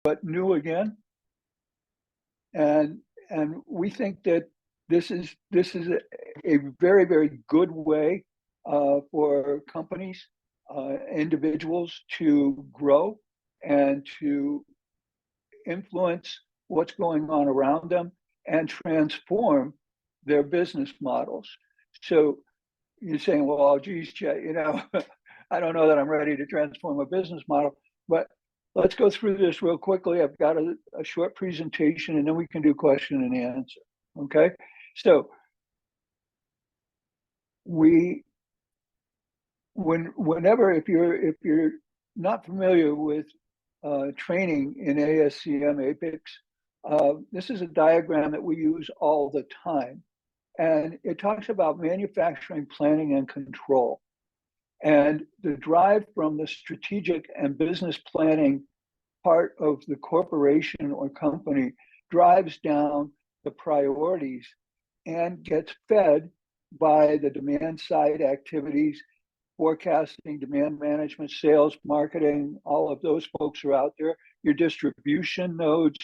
but new again. And we think that this is a very, very good way for companies, individuals to grow and to influence what's going on around them and transform their business models. So you're saying, well, geez, Chet, I don't know that I'm ready to transform a business model, but let's go through this real quickly. I've got a short presentation and then we can do question and answer. Okay. So whenever, if you're not familiar with training in ASCM APICS, this is a diagram that we use all the time. And it talks about manufacturing planning and control. And the drive from the strategic and business planning part of the corporation or company drives down the priorities and gets fed by the demand side activities, forecasting, demand management, sales, marketing. All of those folks are out there. Your distribution nodes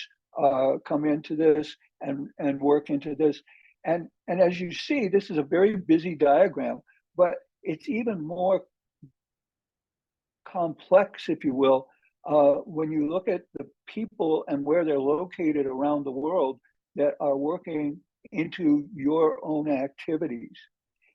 come into this and work into this. And as you see, this is a very busy diagram, but it's even more complex, if you will, when you look at the people and where they're located around the world that are working into your own activities.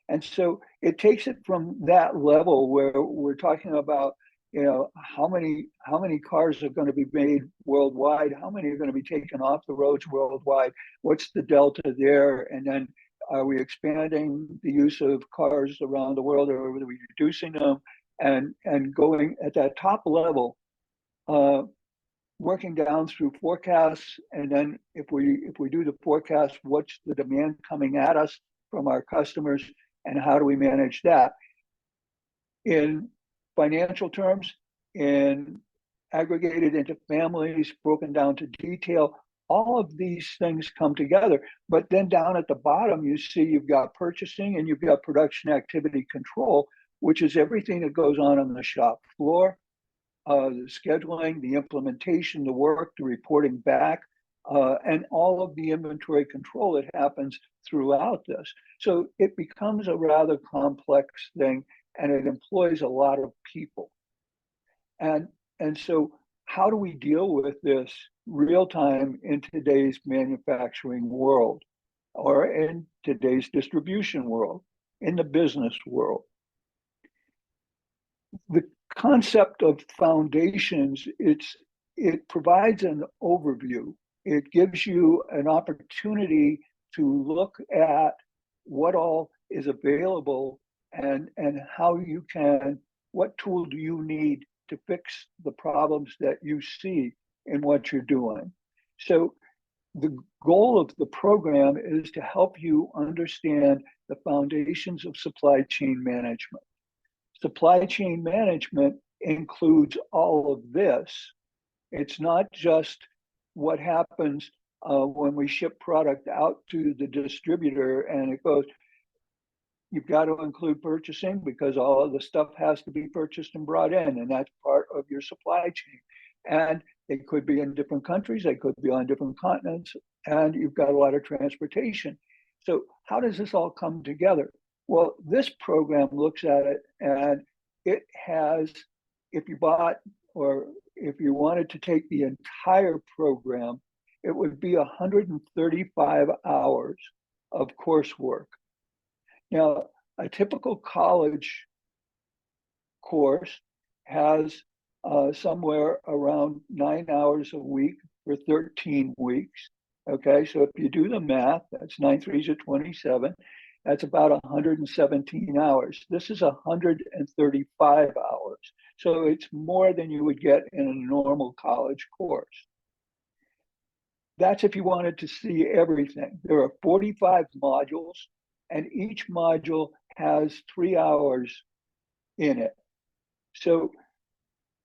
And so it takes it from that level where we're talking about, how many cars are going to be made worldwide, how many are going to be taken off the roads worldwide, what's the delta there, and then are we expanding the use of cars around the world, or are we reducing them? And going at that top level, working down through forecasts, and then if we do the forecast, what's the demand coming at us from our customers, and how do we manage that? In financial terms, in aggregated into families, broken down to detail, all of these things come together. But then down at the bottom, you see you've got purchasing and you've got production activity control, which is everything that goes on the shop floor, the scheduling, the implementation, the work, the reporting back, and all of the inventory control that happens throughout this. So it becomes a rather complex thing, and it employs a lot of people. And so how do we deal with this real time in today's manufacturing world, or in today's distribution world, in the business world? The concept of foundations, it provides an overview. It gives you an opportunity to look at what all is available and how you can, what tool do you need to fix the problems that you see in what you're doing. So the goal of the program is to help you understand the foundations of supply chain management. Supply chain management includes all of this. It's not just what happens when we ship product out to the distributor and it goes. You've got to include purchasing because all of the stuff has to be purchased and brought in, and that's part of your supply chain. And they could be in different countries, they could be on different continents, and you've got a lot of transportation. So how does this all come together? Well, this program looks at it, and it has, if you bought or if you wanted to take the entire program, it would be 135 hours of coursework. Now, a typical college course has somewhere around 9 hours a week for 13 weeks. Okay, so if you do the math, that's 9 3s are 27. That's about 117 hours. This is 135 hours. So it's more than you would get in a normal college course. That's if you wanted to see everything. There are 45 modules, and each module has 3 hours in it. So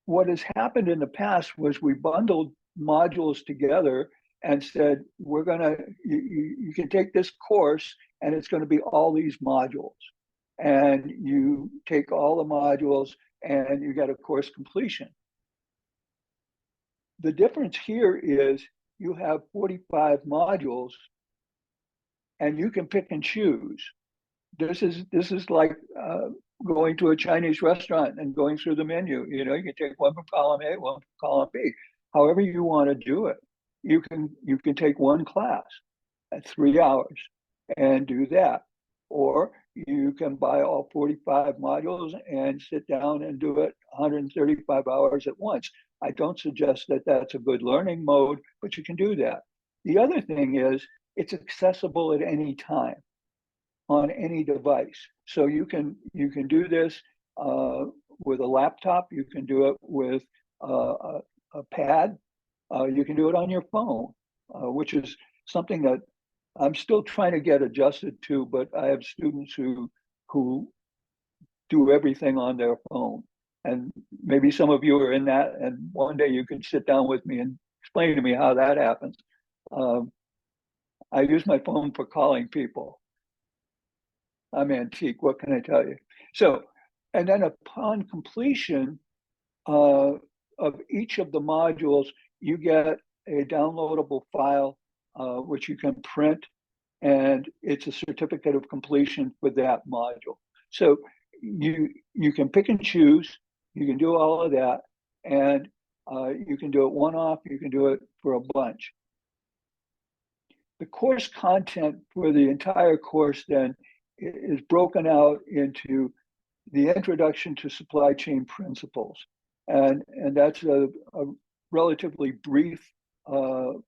what has happened in the past was we bundled modules together and said, we're gonna, you can take this course and it's gonna be all these modules. And you take all the modules and you get a course completion. The difference here is you have 45 modules and you can pick and choose. This is like going to a Chinese restaurant and going through the menu. You know, you can take one from column A, one from column B. However you want to do it, you can take one class at 3 hours and do that, or you can buy all 45 modules and sit down and do it 135 hours at once. I don't suggest that that's a good learning mode, but you can do that. The other thing is it's accessible at any time on any device. So you can do this with a laptop. You can do it with a pad. You can do it on your phone, which is something that I'm still trying to get adjusted to. But I have students who do everything on their phone, and maybe some of you are in that. And one day you can sit down with me and explain to me how that happens. I use my phone for calling people. I'm antique. What can I tell you? So, and then upon completion of each of the modules, you get a downloadable file, which you can print, and it's a certificate of completion for that module. So you can pick and choose. You can do all of that, and you can do it one-off. You can do it for a bunch. The course content for the entire course then is broken out into the introduction to supply chain principles. And that's a relatively brief part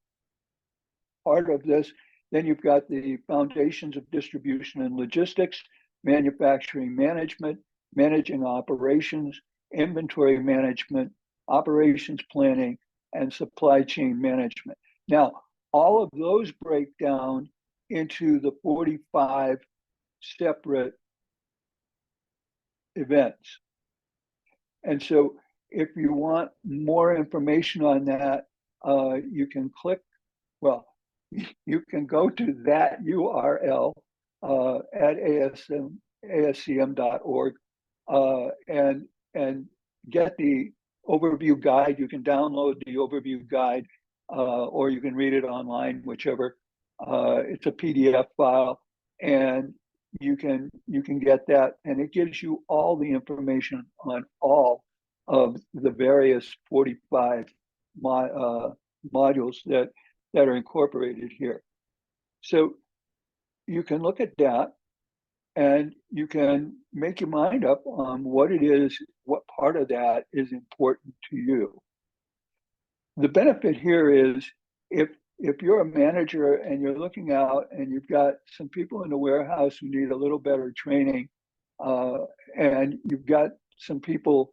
of this. Then you've got the foundations of distribution and logistics, manufacturing management, managing operations, inventory management, operations planning, and supply chain management. Now, all of those break down into the 45 separate events. And so if you want more information on that, you can click, well, you can go to that URL at ascm.org and get the overview guide. You can download the overview guide, or you can read it online, whichever. It's a PDF file, and you can get that, and it gives you all the information on all of the various 45 modules that are incorporated here. So you can look at that, and you can make your mind up on what it is, what part of that is important to you. The benefit here is if you're a manager and you're looking out and you've got some people in the warehouse who need a little better training, and you've got some people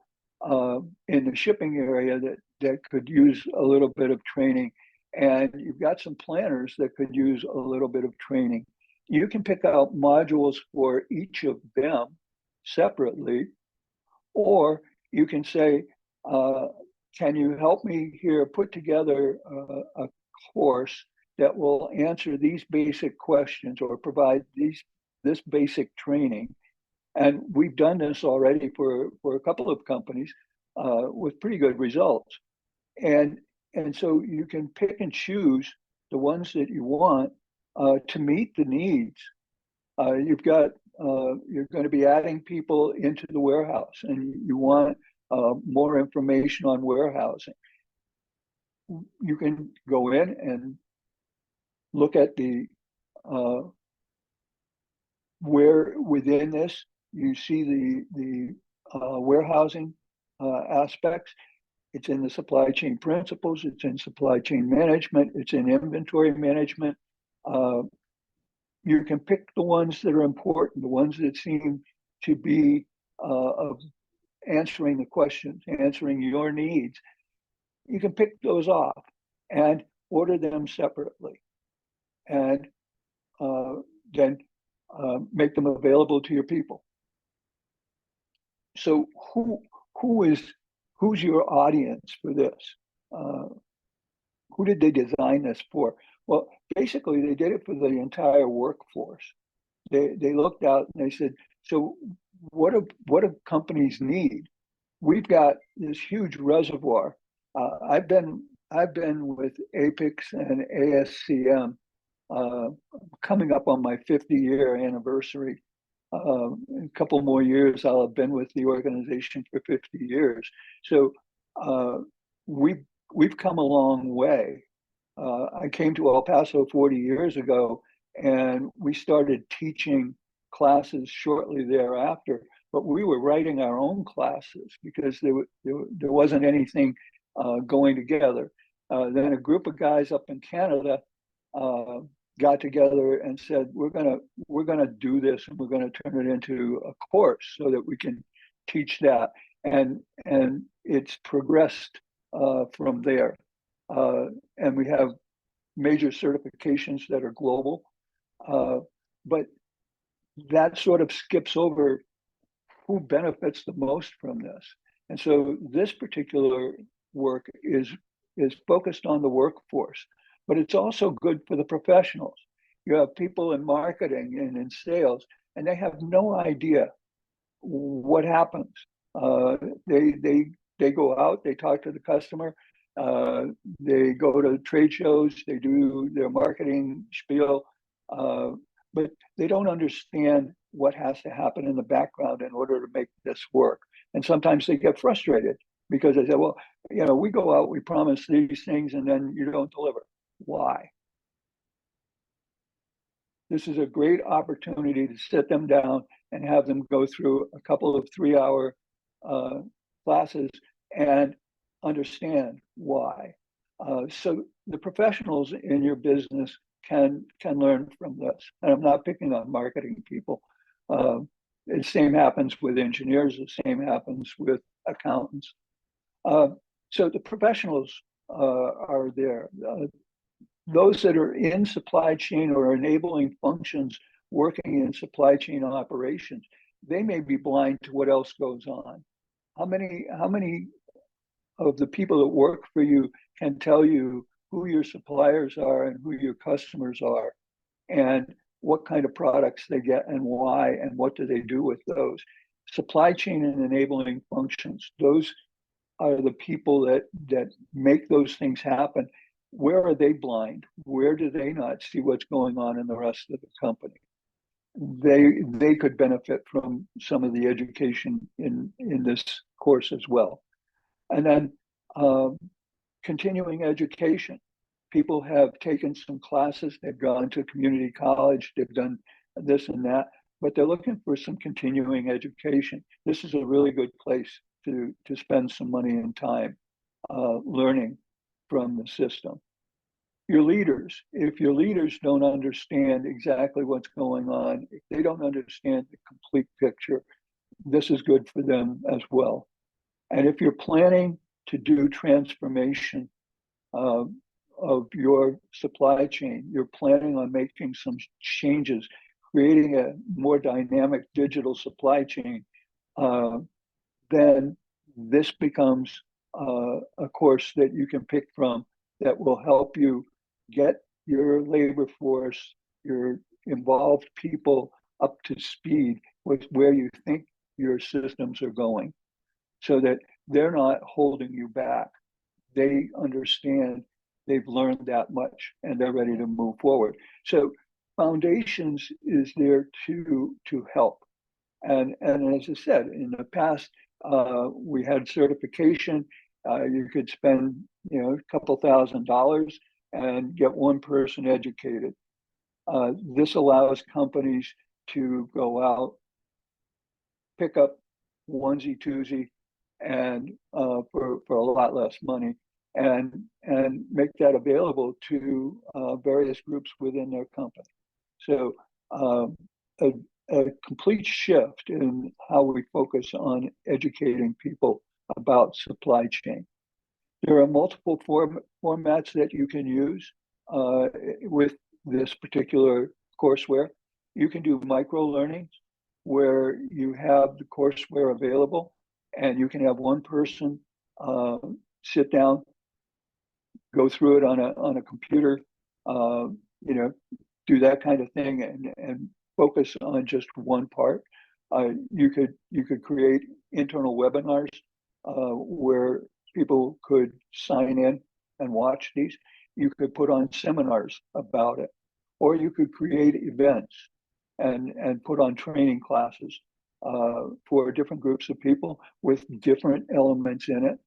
in the shipping area that could use a little bit of training, and you've got some planners that could use a little bit of training, you can pick out modules for each of them separately, or you can say, can you help me here put together a course that will answer these basic questions or provide this basic training? And we've done this already for a couple of companies with pretty good results. And so you can pick and choose the ones that you want to meet the needs. You've got you're going to be adding people into the warehouse, and you want more information on warehousing. You can go in and look at the where within this you see the warehousing aspects. It's in the supply chain principles, it's in supply chain management, it's in inventory management. You can pick the ones that are important, the ones that seem to be of answering the questions, answering your needs. You can pick those off and order them separately, and then make them available to your people. So who's your audience for this? Who did they design this for? Well, basically, they did it for the entire workforce. They looked out and they said, so what do companies need? We've got this huge reservoir. I've been I've been with APIX and ASCM coming up on my 50-year anniversary. In a couple more years, I'll have been with the organization for 50 years. So uh, we've we've come a long way. I came to El Paso 40 years ago, and we started teaching classes shortly thereafter. But we were writing our own classes because there wasn't anything going together. Then a group of guys up in Canada uh, got together and said, we're gonna do this, and we're gonna turn it into a course so that we can teach that. And it's progressed from there. And we have major certifications that are global. But that sort of skips over who benefits the most from this. And so this particular work is focused on the workforce, but it's also good for the professionals. You have people in marketing and in sales, and they have no idea what happens. Uh, they go out, they talk to the customer, uh, they go to trade shows, they do their marketing spiel, uh, but they don't understand what has to happen in the background in order to make this work. And sometimes they get frustrated because they say, well, we go out, we promise these things, and then you don't deliver. Why? This is a great opportunity to sit them down and have them go through a couple of 3-hour uh, classes and understand why. So the professionals in your business can learn from this. And I'm not picking on marketing people. The same happens with engineers. The same happens with accountants. Uh, so the professionals are there. Those that are in supply chain or enabling functions working in supply chain operations, they may be blind to what else goes on. How many of the people that work for you can tell you who your suppliers are and who your customers are, and what kind of products they get and why, and what do they do with those? Supply chain and enabling functions, those are the people that make those things happen. Where are they blind? Where do they not see what's going on in the rest of the company? They could benefit from some of the education in this course as well. And then um, continuing education. People have taken some classes, they've gone to community college, they've done this and that, but they're looking for some continuing education. This is a really good place to spend some money and time learning from the system. Your leaders, if your leaders don't understand exactly what's going on, if they don't understand the complete picture, this is good for them as well. And if you're planning to do transformation uh, of your supply chain, you're planning on making some changes, creating a more dynamic digital supply chain, uh, then this becomes a course that you can pick from that will help you get your labor force, your involved people up to speed with where you think your systems are going so that they're not holding you back. They understand, they've learned that much, and they're ready to move forward. So foundations is there to help. And as I said, in the past, we had certification. You could spend a couple $1,000s and get one person educated. This allows companies to go out, pick up onesie twosie, and for a lot less money, and make that available to various groups within their company. So a, a complete shift in how we focus on educating people about supply chain. There are multiple formats that you can use with this particular courseware. You can do micro learnings where you have the courseware available and you can have one person sit down, go through it on a computer, uh, you know, do that kind of thing, and focus on just one part. You could create internal webinars where people could sign in and watch these. You could put on seminars about it, or you could create events and put on training classes for different groups of people with different elements in it,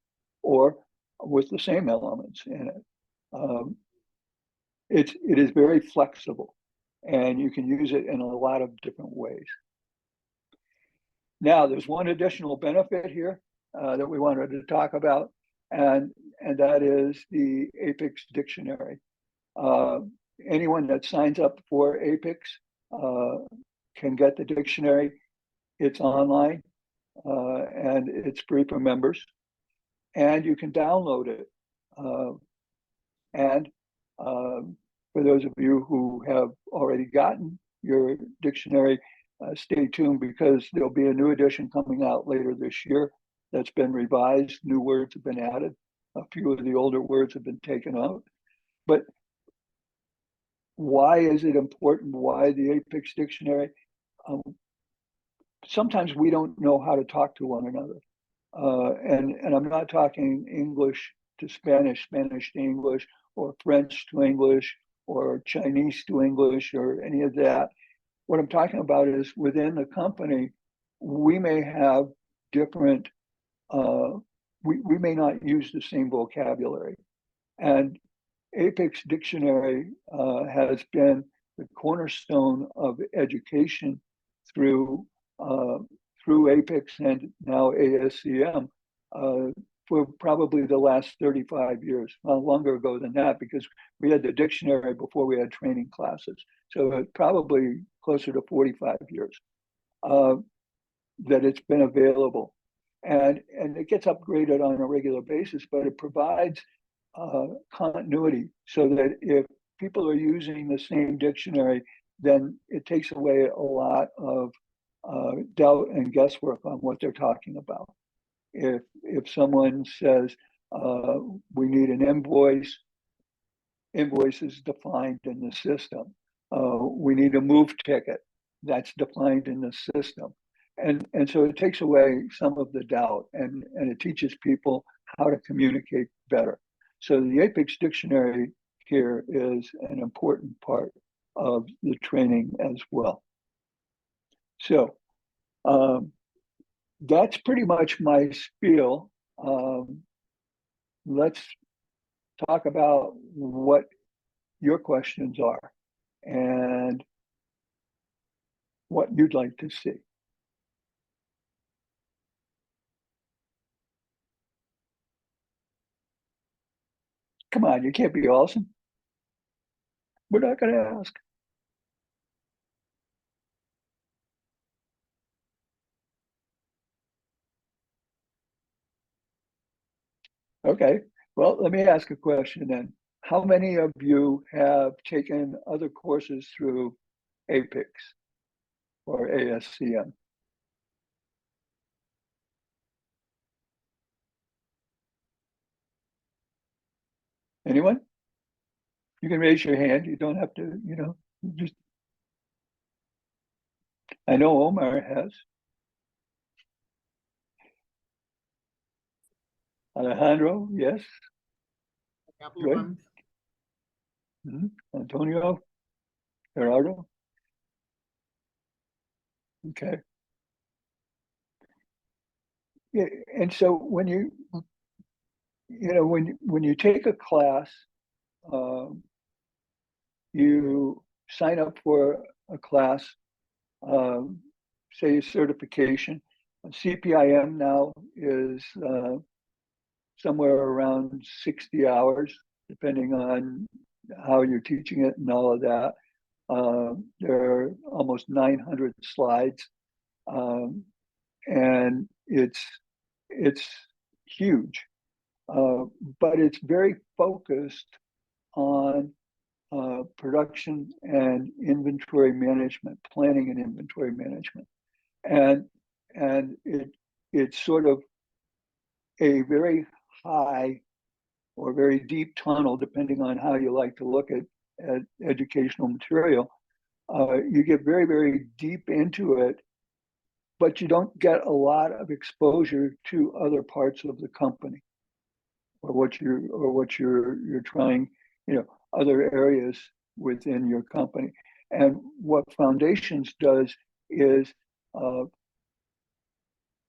or with the same elements in it. It is very flexible, and you can use it in a lot of different ways. Now, there's one additional benefit here that we wanted to talk about, and that is the APIX dictionary. Anyone that signs up for APIX can get the dictionary. It's online, and it's free for members, and you can download it. And for those of you who have already gotten your dictionary, stay tuned, because there'll be a new edition coming out later this year that's been revised. New words have been added. A few of the older words have been taken out. But why is it important? Why the APIX dictionary? Sometimes we don't know how to talk to one another. And I'm not talking English to Spanish, Spanish to English, or French to English, or Chinese to English, or any of that. What I'm talking about is within the company, we may have different, we may not use the same vocabulary. And APIX dictionary has been the cornerstone of education through APIX and now ASCM for probably the last 35 years, well, longer ago than that, because we had the dictionary before we had training classes. So probably closer to 45 years that it's been available. And it gets upgraded on a regular basis, but it provides continuity, so that if people are using the same dictionary, then it takes away a lot of doubt and guesswork on what they're talking about. If someone says we need an invoice is defined in the system. We need a move ticket, that's defined in the system. And so it takes away some of the doubt, and it teaches people how to communicate better. So the APIX dictionary here is an important part of the training as well. So that's pretty much my spiel. Let's talk about what your questions are and what you'd like to see. Come on, you can't be awesome. We're not going to ask. Okay, well, let me ask a question then. How many of you have taken other courses through APIX or ASCM? Anyone? You can raise your hand. You don't have to, just. I know Omar has. Alejandro, yes. Good. Antonio, Gerardo. Okay. Yeah, and so when you take a class, you sign up for a class, say a certification. CPIM now is somewhere around 60 hours, depending on how you're teaching it and all of that. There are almost 900 slides, and it's huge, but it's very focused on production and inventory management, planning and inventory management, and it's sort of a very high or very deep tunnel, depending on how you like to look at educational material. You get very, very deep into it, but you don't get a lot of exposure to other parts of the company. or what you're trying, other areas within your company. And what Foundations does is,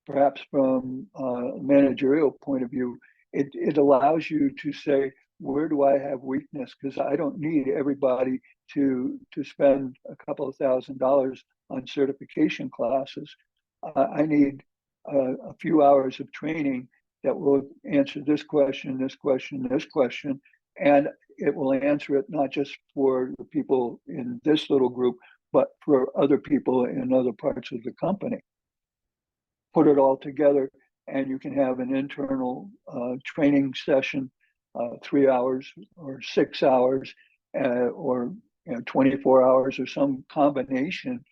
perhaps from a managerial point of view, it allows you to say, where do I have weakness? Because I don't need everybody to spend a couple of $1,000s on certification classes. I need a few hours of training that will answer this question, this question, this question, and it will answer it not just for the people in this little group, but for other people in other parts of the company. Put it all together, and you can have an internal training session, 3 hours or 6 hours, or 24 hours, or some combination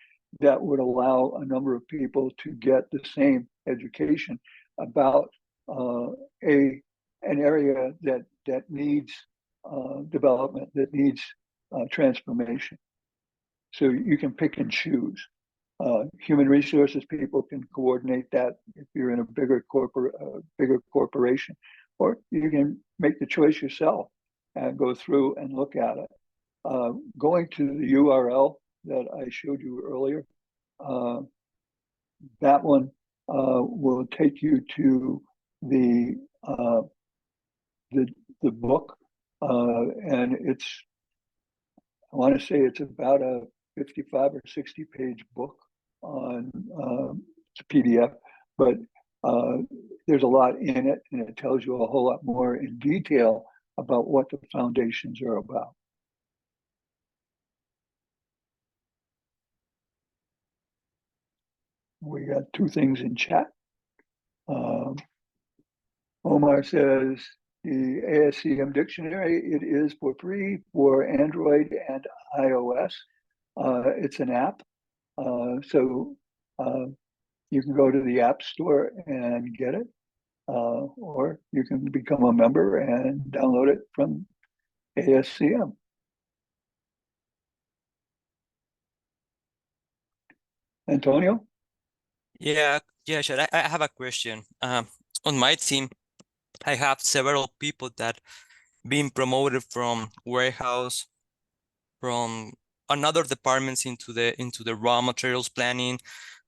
that would allow a number of people to get the same education about an area that needs development, that needs transformation. So you can pick and choose. Human resources people can coordinate that if you're in a bigger corporation, or you can make the choice yourself and go through and look at it. Going to the URL that I showed you earlier, that one will take you to the book, and I want to say it's about a 55 or 60 page book on it's a PDF, but there's a lot in it, and it tells you a whole lot more in detail about what the foundations are about. We got 2 things in chat. Omar says the ASCM dictionary, it is for free for Android and iOS. It's an app, so you can go to the App Store and get it, or you can become a member and download it from ASCM. Antonio? Yeah, Chet, I have a question. On my team, I have several people that being promoted from warehouse, from another departments into the raw materials planning,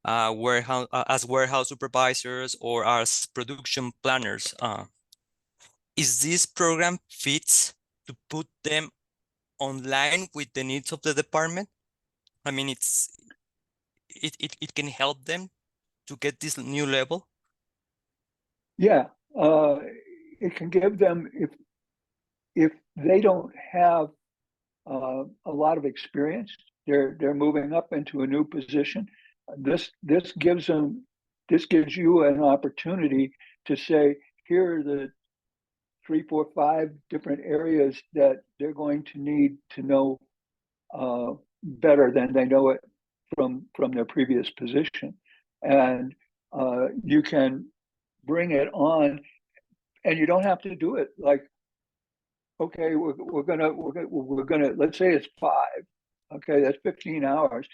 warehouse as warehouse supervisors or as production planners. Is this program fits to put them online with the needs of the department? I mean, it can help them to get this new level. Yeah, it can give them, if they don't have a lot of experience, they're moving up into a new position. This gives you an opportunity to say, here are the 3, 4, 5 different areas that they're going to need to know better than they know it from their previous position, and you can bring it on, and you don't have to do it like, okay, we're gonna let's say it's 5, okay, that's 15 hours.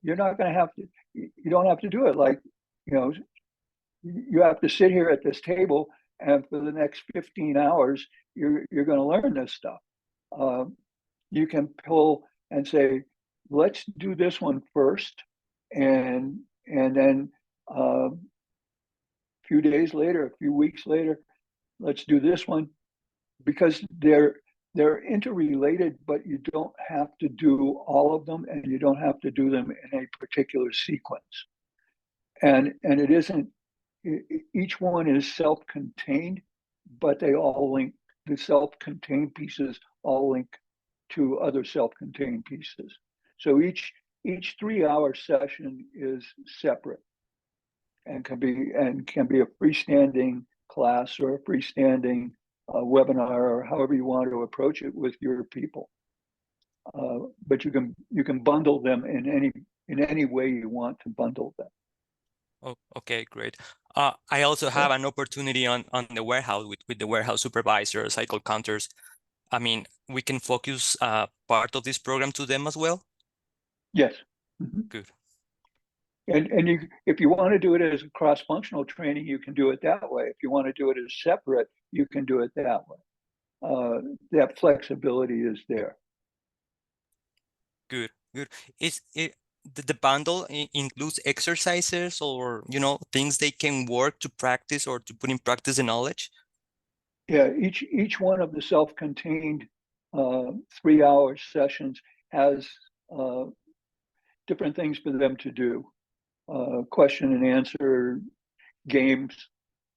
You're not gonna have to. You don't have to do it like, you have to sit here at this table, and for the next 15 hours, you're going to learn this stuff. You can pull and say, let's do this one first, and then a few days later, a few weeks later, let's do this one, because they're interrelated, but you don't have to do all of them, and you don't have to do them in a particular sequence. And it isn't, each one is self-contained, but they all link, the self-contained pieces all link to other self-contained pieces. So each 3-hour session is separate and can be a freestanding class or a freestanding webinar, or however you want to approach it with your people. But you can bundle them in any way you want to bundle them. Oh, okay, great. I also have an opportunity on the warehouse with the warehouse supervisor, cycle counters. I mean, we can focus part of this program to them as well? Yes. Good. And you, if you want to do it as a cross-functional training, you can do it that way. If you want to do it as separate, you can do it that way. That flexibility is there. Good, good. Is it the bundle includes exercises or things they can work to practice or to put in practice the knowledge? Yeah, each one of the self-contained 3-hour sessions has different things for them to do. Question and answer, games,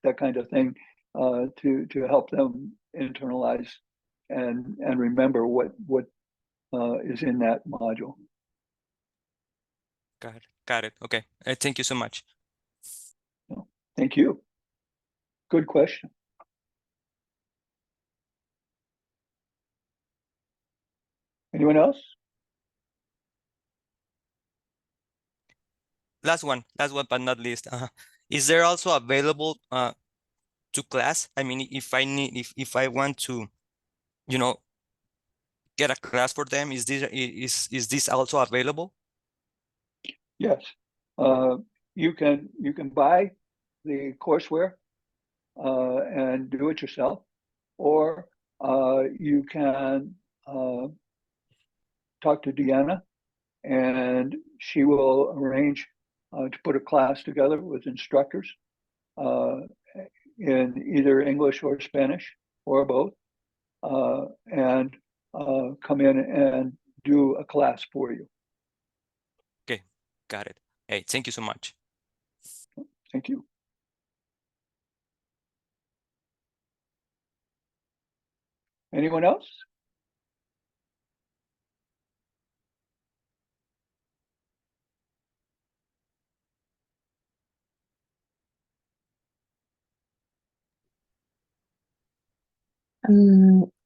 that kind of thing, to help them internalize and remember what is in that module. Got it. Okay. Thank you so much. Thank you. Good question. Anyone else? Last one, but not least. Is there also available to class? I mean, if I need, if I want to, get a class for them, is this also available? Yes. You can buy the courseware and do it yourself, or you can talk to Deanna, and she will arrange to put a class together with instructors in either English or Spanish or both, and come in and do a class for you. Okay, got it. Hey, thank you so much. Thank you. Anyone else?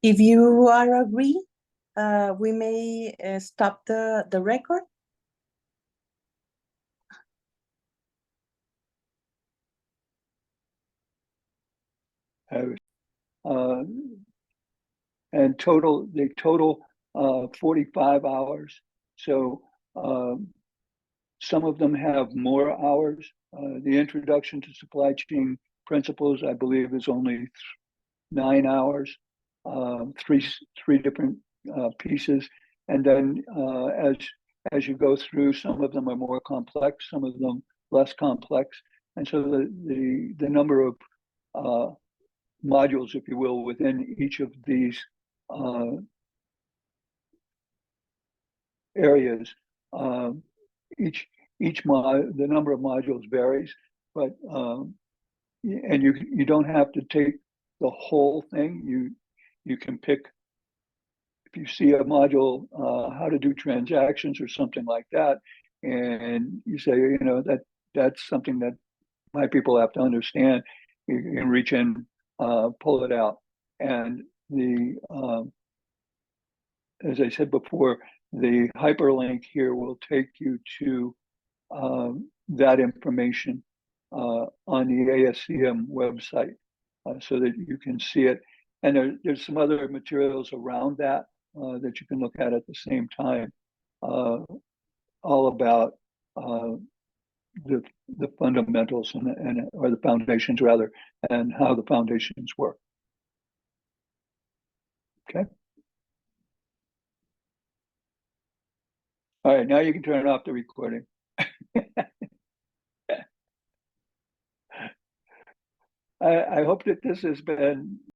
If you are agree, we may stop the record. And they total 45 hours. So some of them have more hours. The introduction to supply chain principles, I believe, is only 9 hours, three different pieces. And then as you go through, some of them are more complex, some of them less complex. And so the number of modules, if you will, within each of these areas, the number of modules varies, but and you don't have to take the whole thing. You can pick, if you see a module, how to do transactions or something like that, and you say, that's something that my people have to understand. You can reach in, pull it out, and as I said before, the hyperlink here will take you to that information on the ASCM website so that you can see it. And there's some other materials around that that you can look at the same time, all about the fundamentals or the foundations rather, and how the foundations work. Okay. All right, now you can turn off the recording. I hope that this has been